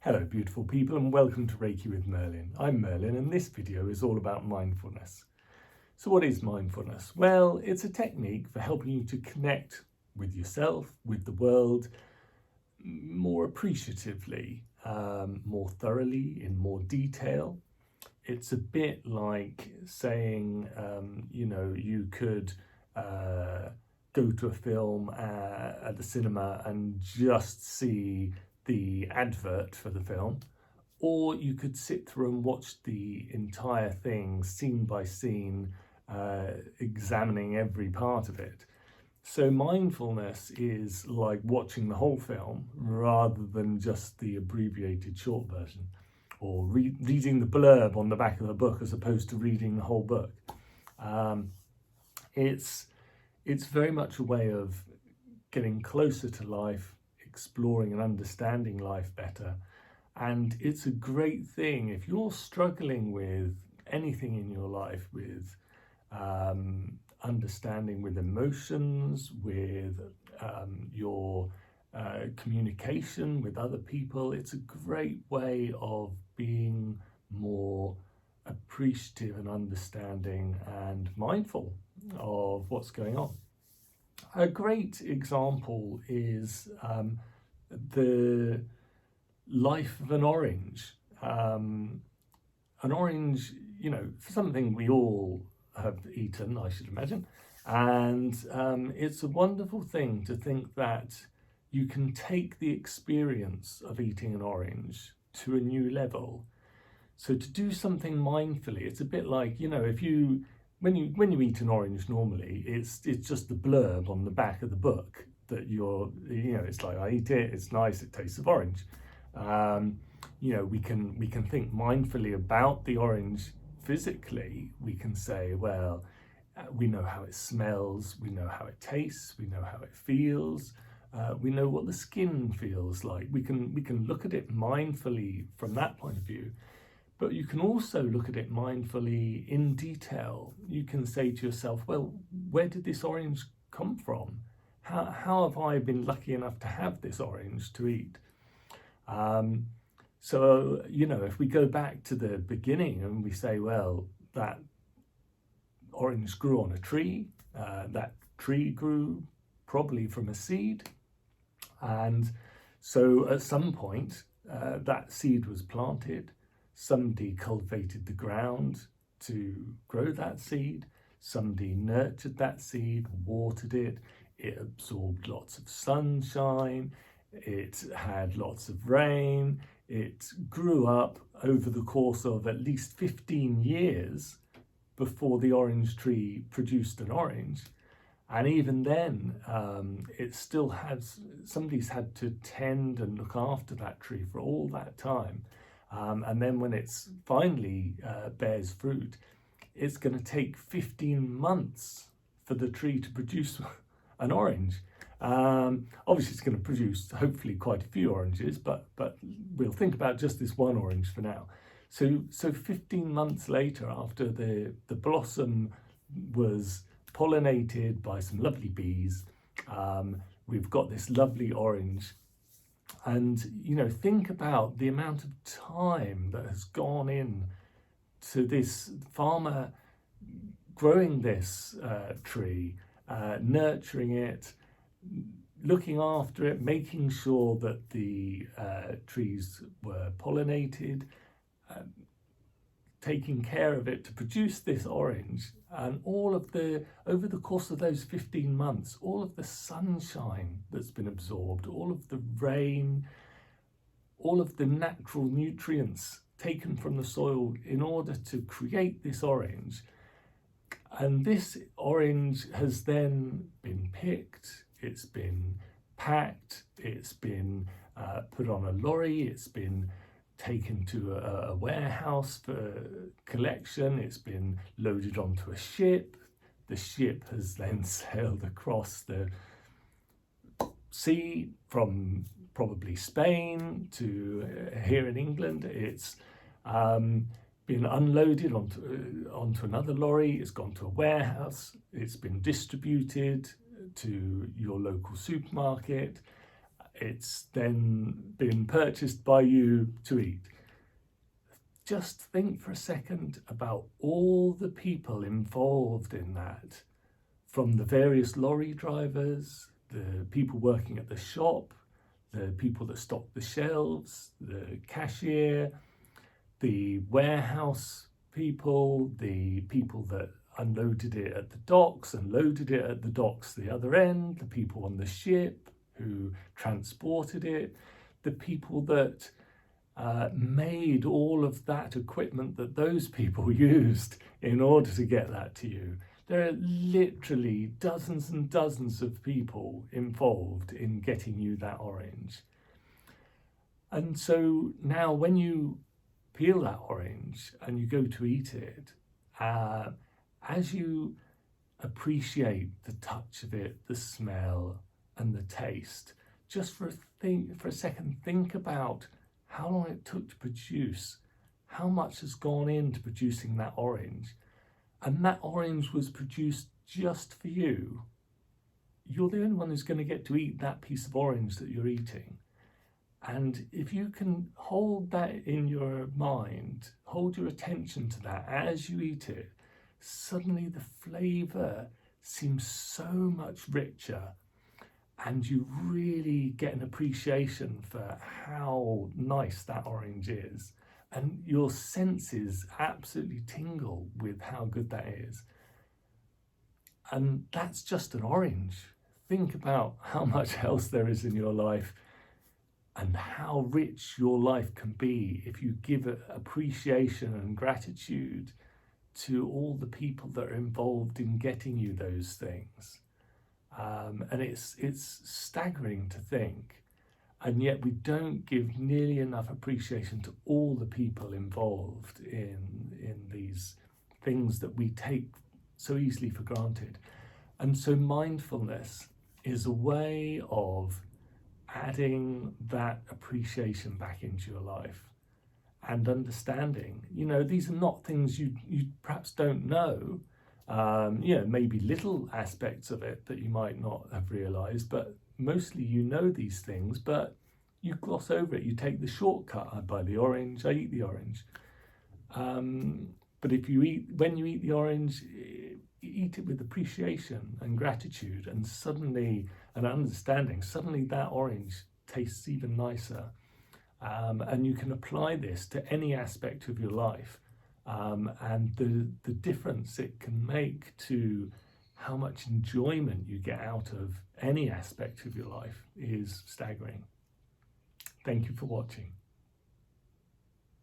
Hello beautiful people and welcome to Reiki with Merlin. I'm Merlin and this video is all about mindfulness. So what is mindfulness? Well, it's a technique for helping you to connect with yourself, with the world, more appreciatively, more thoroughly, in more detail. It's a bit like saying, you could go to a film at the cinema and just see the advert for the film, or you could sit through and watch the entire thing scene by scene, examining every part of it. So mindfulness is like watching the whole film rather than just the abbreviated short version, or reading the blurb on the back of the book as opposed to reading the whole book. It's very much a way of getting closer to life, exploring and understanding life better. And it's a great thing if you're struggling with anything in your life, with understanding with emotions, with your communication with other people. It's a great way of being more appreciative and understanding and mindful of what's going on. A great example is the life of an orange. An orange, something we all have eaten, I should imagine. And it's a wonderful thing to think that you can take the experience of eating an orange to a new level. So to do something mindfully, it's a bit like, if you when you eat an orange normally, it's just the blurb on the back of the book that it's like, I eat it, it's nice, it tastes of orange. We can think mindfully about the orange physically. We can say, well, we know how it smells, we know how it tastes, we know how it feels, we know what the skin feels like. We can look at it mindfully from that point of view. But you can also look at it mindfully in detail. You can say to yourself, well, where did this orange come from? How have I been lucky enough to have this orange to eat? If we go back to the beginning and we say, well, that orange grew on a tree, that tree grew probably from a seed. And so at some point, that seed was planted. Somebody cultivated the ground to grow that seed. Somebody nurtured that seed, watered it. It absorbed lots of sunshine. It had lots of rain. It grew up over the course of at least 15 years before the orange tree produced an orange. And even then, it still has, somebody's had to tend and look after that tree for all that time. And then when it's finally bears fruit, it's going to take 15 months for the tree to produce an orange. Obviously, it's going to produce hopefully quite a few oranges, but we'll think about just this one orange for now. So 15 months later, after the blossom was pollinated by some lovely bees, we've got this lovely orange. And think about the amount of time that has gone in to this farmer growing this tree, nurturing it, looking after it, making sure that the trees were pollinated, taking care of it to produce this orange. And over the course of those 15 months, all of the sunshine that's been absorbed, all of the rain, all of the natural nutrients taken from the soil in order to create this orange. And this orange has then been picked, it's been packed, it's been put on a lorry, it's been taken to a warehouse for collection, it's been loaded onto a ship. The ship has then sailed across the sea from probably Spain to here in England. It's been unloaded onto another lorry, it's gone to a warehouse, it's been distributed to your local supermarket. it's then been purchased by you to eat. Just think for a second about all the people involved in that, from the various lorry drivers, the people working at the shop, the people that stock the shelves, the cashier, the warehouse people, the people that unloaded it at the docks and loaded it at the docks the other end, the people on the ship who transported it, the people that made all of that equipment that those people used in order to get that to you. There are literally dozens and dozens of people involved in getting you that orange. And so now when you peel that orange and you go to eat it, as you appreciate the touch of it, the smell and the taste, just for a second, think about how long it took to produce, how much has gone into producing that orange. And that orange was produced just for you. You're the only one who's going to get to eat that piece of orange that you're eating. And if you can hold that in your mind, hold your attention to that as you eat it, suddenly the flavour seems so much richer, and you really get an appreciation for how nice that orange is. And your senses absolutely tingle with how good that is. And that's just an orange. Think about how much else there is in your life and how rich your life can be if you give appreciation and gratitude to all the people that are involved in getting you those things. And it's staggering to think, and yet we don't give nearly enough appreciation to all the people involved in these things that we take so easily for granted. And so mindfulness is a way of adding that appreciation back into your life and understanding, these are not things you perhaps don't know. Maybe little aspects of it that you might not have realized, but mostly these things, but you gloss over it. You take the shortcut. I buy the orange, I eat the orange. But when you eat the orange, eat it with appreciation and gratitude and an understanding. Suddenly that orange tastes even nicer. And you can apply this to any aspect of your life. And the difference it can make to how much enjoyment you get out of any aspect of your life is staggering. Thank you for watching.